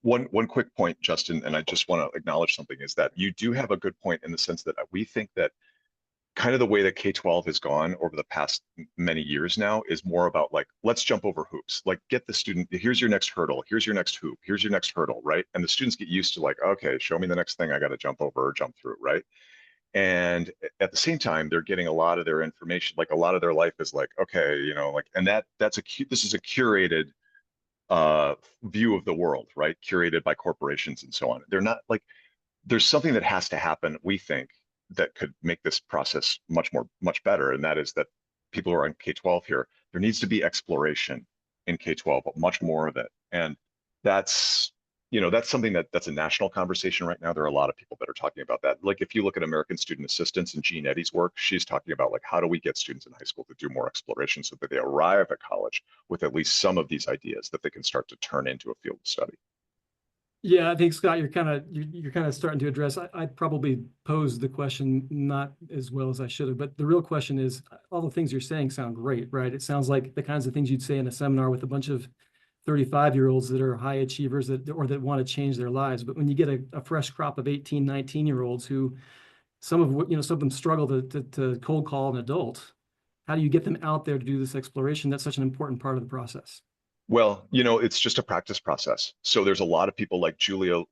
One quick point, Justin, and I just want to acknowledge something, is that you do have a good point in the sense that we think that kind of the way that K-12 has gone over the past many years now is more about like, let's jump over hoops, like get the student, here's your next hurdle, here's your next hoop, here's your next hurdle, right? And the students get used to like, okay, show me the next thing I got to jump over or jump through, right? And at the same time, they're getting a lot of their information, like a lot of their life is like, okay, you know, like, and this is a curated view of the world, right? Curated by corporations and so on. They're not like, there's something that has to happen, we think, that could make this process much better. And that is that people who are in K-12 here, there needs to be exploration in K-12, but much more of it. And that's, you know, that's something that's a national conversation right now. There are a lot of people that are talking about that. Like if you look at American Student Assistance and Jean Eddy's work, she's talking about like, how do we get students in high school to do more exploration so that they arrive at college with at least some of these ideas that they can start to turn into a field of study. Yeah, I think Scott, you're kind of starting to address. I probably posed the question not as well as I should have, but the real question is, all the things you're saying sound great, right? It sounds like the kinds of things you'd say in a seminar with a bunch of 35-year-olds that are high achievers that want to change their lives. But when you get a fresh crop of 18, 19-year-olds who some of them struggle to cold call an adult, how do you get them out there to do this exploration? That's such an important part of the process. Well, you know, it's just a practice process. So there's a lot of people like Julia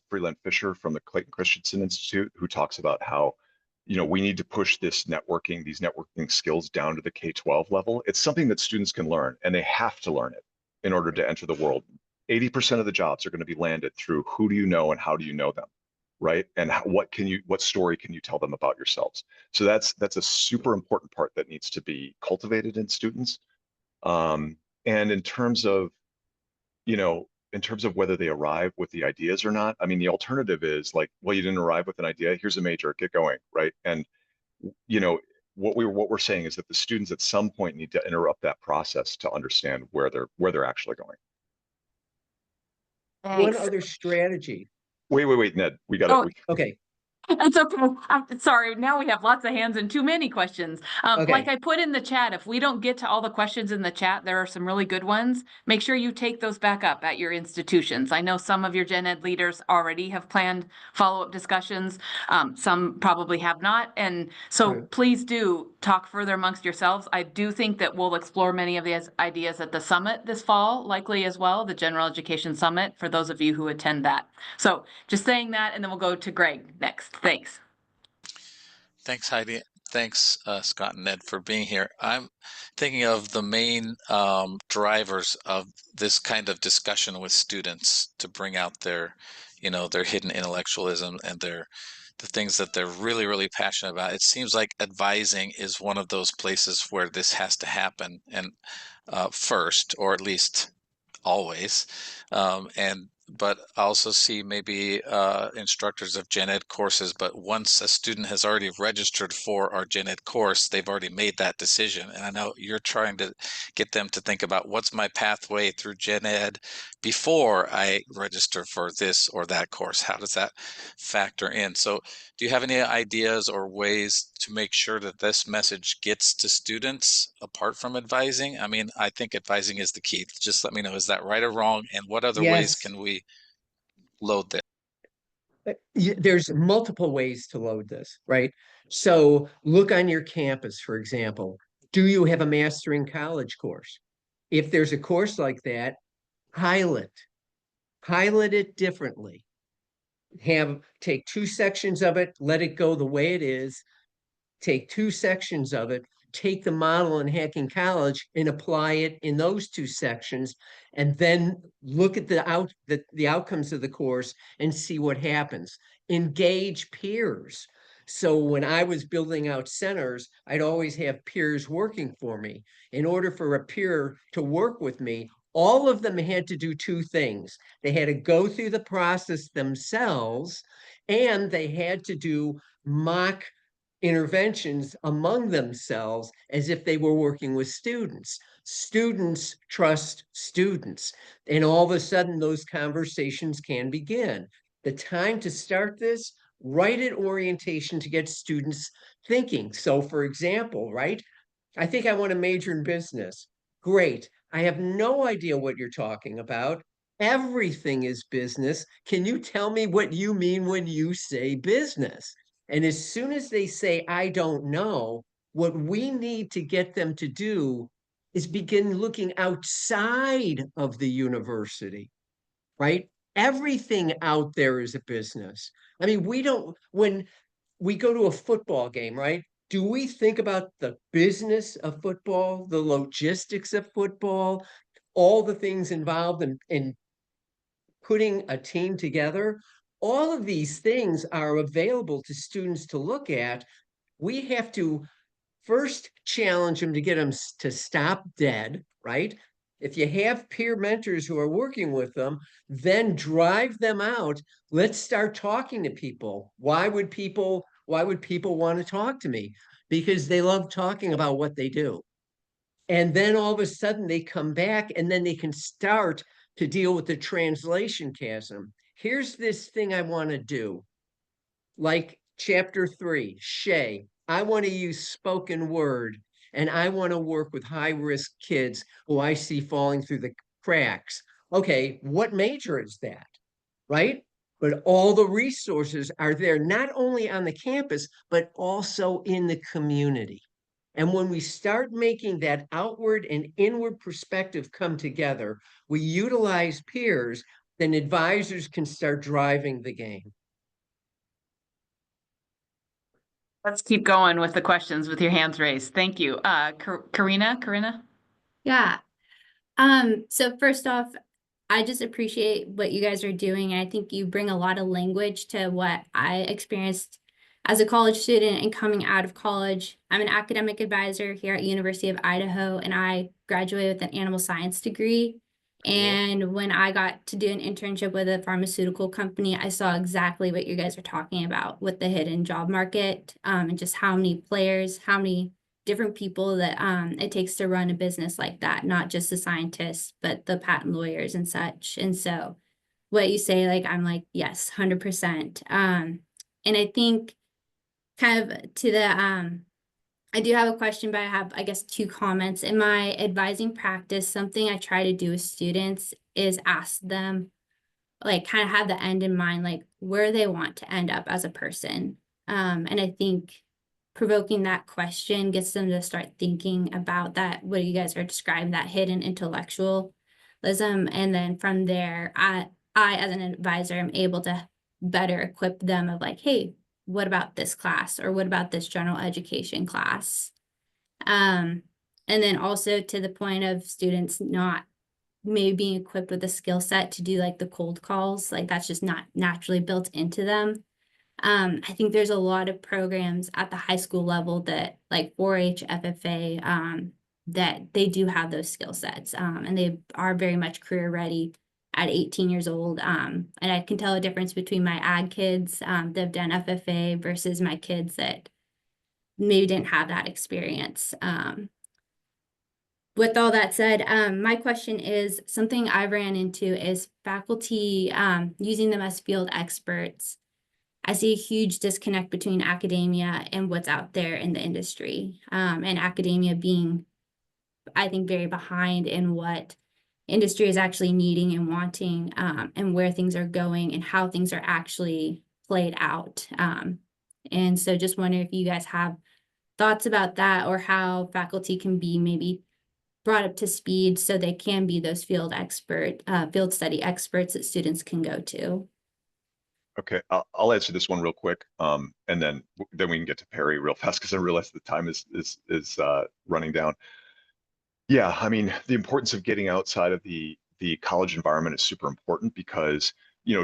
Freeland Fisher from the Clayton Christensen Institute who talks about how, you know, we need to push these networking skills down to the K-12 level. It's something that students can learn, and they have to learn it in order to enter the world. 80% of the jobs are going to be landed through who do you know and how do you know them, right? And what story can you tell them about yourselves? So that's a super important part that needs to be cultivated in students. And in terms of, you know, in terms of whether they arrive with the ideas or not, I mean, the alternative is like, well, you didn't arrive with an idea. Here's a major, get going, right? And, you know, what we're saying is that the students at some point need to interrupt that process to understand where they're actually going. Thanks. One other strategy. Wait, Ned, we got it. Okay. It's okay. I'm sorry. Now we have lots of hands and too many questions. Okay. Like I put in the chat, if we don't get to all the questions in the chat, there are some really good ones. Make sure you take those back up at your institutions. I know some of your Gen Ed leaders already have planned follow-up discussions. Some probably have not. And so Right. please do talk further amongst yourselves. I do think that we'll explore many of these ideas at the summit this fall, likely as well, the General Education Summit, for those of you who attend that. So just saying that, and then we'll go to Greg next. Thanks. Thanks, Heidi. Thanks, Scott and Ned, for being here. I'm thinking of the main drivers of this kind of discussion with students to bring out their, their hidden intellectualism and the things that they're really, really passionate about. It seems like advising is one of those places where this has to happen, and first, or at least always. But I also see maybe instructors of gen ed courses, but once a student has already registered for our gen ed course, they've already made that decision. And I know you're trying to get them to think about what's my pathway through gen ed before I register for this or that course. How does that factor in? So do you have any ideas or ways to make sure that this message gets to students apart from advising? I mean, I think advising is the key. Just let me know, is that right or wrong? And what other ways can we load this? There's multiple ways to load this, right? So look on your campus, for example. Do you have a Mastering College course? If there's a course like that, pilot it differently. take 2 sections of it, let it go the way it is, take 2 sections of it, take the model in Hacking College and apply it in those 2 sections, and then look at the outcomes of the course and see what happens. Engage peers. So when I was building out centers, I'd always have peers working for me. In order for a peer to work with me, all of them had to do 2 things. They had to go through the process themselves, and they had to do mock interventions among themselves as if they were working with students. Students trust students, and all of a sudden those conversations can begin. The time to start this, right at orientation, to get students thinking. So for example, right, I think I want to major in business. Great. I have no idea what you're talking about. Everything is business. Can you tell me what you mean when you say business? And as soon as they say, I don't know, what we need to get them to do is begin looking outside of the university, right? Everything out there is a business. I mean, when we go to a football game, right? Do we think about the business of football, the logistics of football, all the things involved in putting a team together? All of these things are available to students to look at. We have to first challenge them to get them to stop dead, right? If you have peer mentors who are working with them, then drive them out. Let's start talking to people. Why would people want to talk to me? Because they love talking about what they do. And then all of a sudden they come back, and then they can start to deal with the translation chasm. Here's this thing I want to do. Like chapter 3, Shay, I want to use spoken word, and I want to work with high risk kids who I see falling through the cracks. Okay, what major is that? Right? But all the resources are there, not only on the campus, but also in the community. And when we start making that outward and inward perspective come together, we utilize peers, then advisors can start driving the game. Let's keep going with the questions with your hands raised. Thank you. Karina? Yeah. So first off, I just appreciate what you guys are doing. I think you bring a lot of language to what I experienced as a college student and coming out of college. I'm an academic advisor here at University of Idaho, and I graduated with an animal science degree. And when I got to do an internship with a pharmaceutical company, I saw exactly what you guys are talking about with the hidden job market, and just how many players, how many different people that it takes to run a business like that, not just the scientists, but the patent lawyers and such. And so what you say, like, I'm like, yes, 100%. And I think kind of to the, I do have a question, but I have, I guess, 2 comments. In my advising practice, something I try to do with students is ask them, like, kind of have the end in mind, like where they want to end up as a person. And I think provoking that question gets them to start thinking about that, what you guys are describing, that hidden intellectualism. And then from there, I as an advisor am able to better equip them of like, hey, what about this class? Or what about this general education class? And then also to the point of students not maybe being equipped with a skill set to do like the cold calls, like that's just not naturally built into them. I think there's a lot of programs at the high school level that like 4-H, FFA, that they do have those skill sets, and they are very much career ready at 18 years old. And I can tell a difference between my ag kids that have done FFA versus my kids that maybe didn't have that experience. With all that said, my question is, something I ran into is faculty using them as field experts. I see a huge disconnect between academia and what's out there in the industry, and academia being, I think, very behind in what industry is actually needing and wanting, and where things are going and how things are actually played out. And so just wonder if you guys have thoughts about that, or how faculty can be maybe brought up to speed so they can be those field study experts that students can go to. Okay, I'll answer this one real quick, and then we can get to Perry real fast because I realize the time is running down. Yeah, I mean, the importance of getting outside of the college environment is super important because,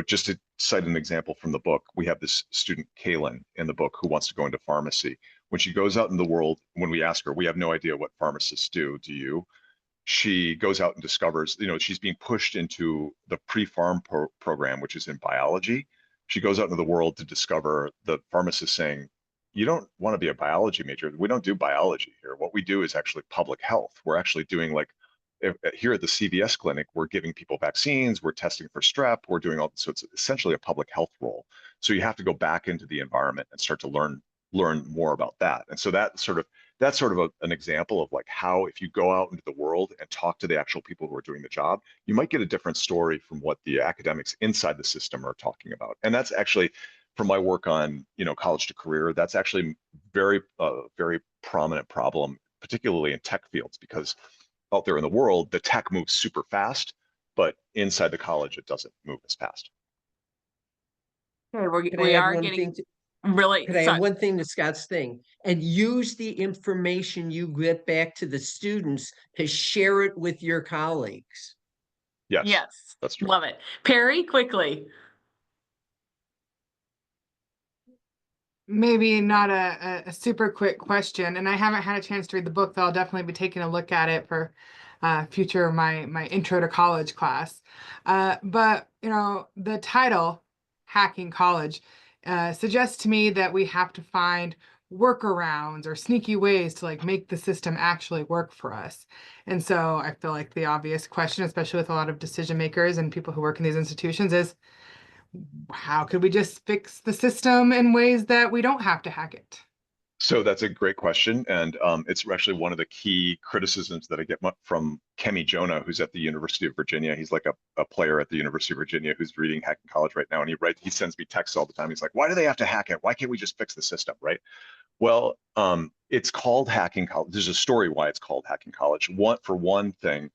just to cite an example from the book, we have this student, Kaylin, in the book who wants to go into pharmacy. When she goes out in the world, when we ask her, we have no idea what pharmacists do. Do you? She goes out and discovers, she's being pushed into the pre-pharm program, which is in biology. She goes out into the world to discover the pharmacist saying, you don't want to be a biology major. We don't do biology here. What we do is actually public health. We're actually doing like here at the CVS clinic, we're giving people vaccines, we're testing for strep, we're doing all, so it's essentially a public health role. So you have to go back into the environment and start to learn more about that. And so that's sort of an example of like how if you go out into the world and talk to the actual people who are doing the job, you might get a different story from what the academics inside the system are talking about. And that's actually, from my work on college to career, that's actually very prominent problem, particularly in tech fields, because out there in the world, the tech moves super fast, but inside the college, it doesn't move as fast. Okay, Could we I add are one getting thing really, Could I add sorry. one thing to Scott's thing? And use the information you get back to the students to share it with your colleagues. Yes, that's true. Love it. Perry, quickly. Maybe not a super quick question, and I haven't had a chance to read the book, though I'll definitely be taking a look at it for future my intro to college class. But the title, Hacking College, suggests to me that we have to find workarounds or sneaky ways to like make the system actually work for us. And so I feel like the obvious question, especially with a lot of decision makers and people who work in these institutions, is how could we just fix the system in ways that we don't have to hack it? So that's a great question. And it's actually one of the key criticisms that I get from Kemi Jonah, who's at the University of Virginia. He's like a player at the University of Virginia who's reading Hacking College right now. And he sends me texts all the time. He's like, why do they have to hack it? Why can't we just fix the system, right? Well, it's called Hacking College. There's a story why it's called Hacking College. For one thing,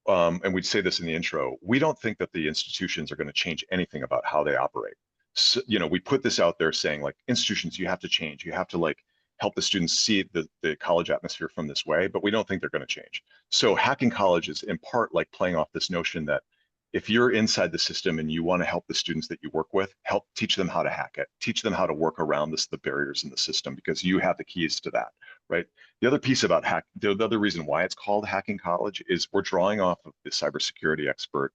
and we'd say this in the intro, we don't think that the institutions are going to change anything about how they operate. So, we put this out there saying like institutions, you have to change. You have to like help the students see the college atmosphere from this way, but we don't think they're going to change. So Hacking College is in part like playing off this notion that if you're inside the system and you want to help the students that you work with, help teach them how to hack it, teach them how to work around the barriers in the system, because you have the keys to that, right? The other piece about the other reason why it's called Hacking College is we're drawing off of the cybersecurity expert,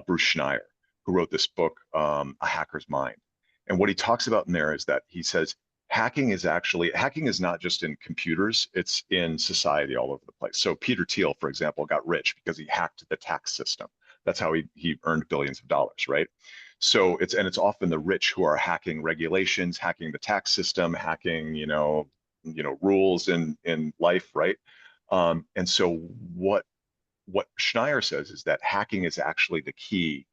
Bruce Schneier, who wrote this book, A Hacker's Mind. And what he talks about in there is that he says, hacking is not just in computers, it's in society all over the place. So Peter Thiel, for example, got rich because he hacked the tax system. That's how he earned billions of dollars, right? So it's often the rich who are hacking regulations, hacking the tax system, hacking, rules in life, right? And so what Schneier says is that hacking is actually the key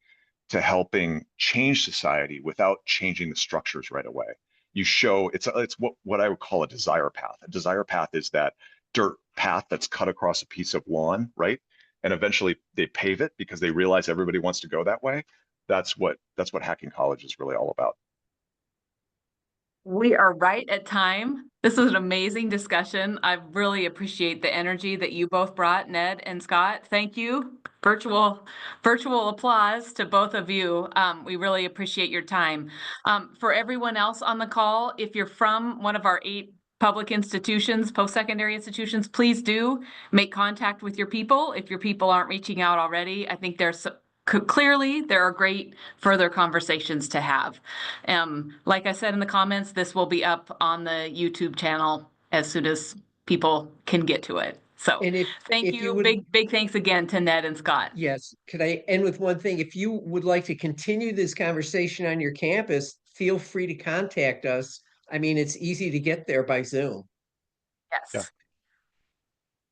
to helping change society without changing the structures right away. It's what I would call a desire path. A desire path is that dirt path that's cut across a piece of lawn, right? And eventually they pave it because they realize everybody wants to go that way. That's what Hacking College is really all about. We are right at time. This was an amazing discussion. I really appreciate the energy that you both brought, Ned and Scott. Thank you. Virtual applause to both of you. We really appreciate your time. For everyone else on the call, if you're from one of our 8 public institutions, post-secondary institutions, please do make contact with your people. If your people aren't reaching out already, I think clearly there are great further conversations to have. Like I said in the comments, this will be up on the YouTube channel as soon as people can get to it. So thank you. Big thanks again to Ned and Scott. Yes. Could I end with one thing? If you would like to continue this conversation on your campus, feel free to contact us. I mean, it's easy to get there by Zoom. Yes. Yeah.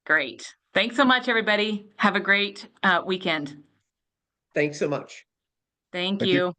Great. Thanks so much, everybody. Have a great weekend. Thanks so much. Thank Thank you. you.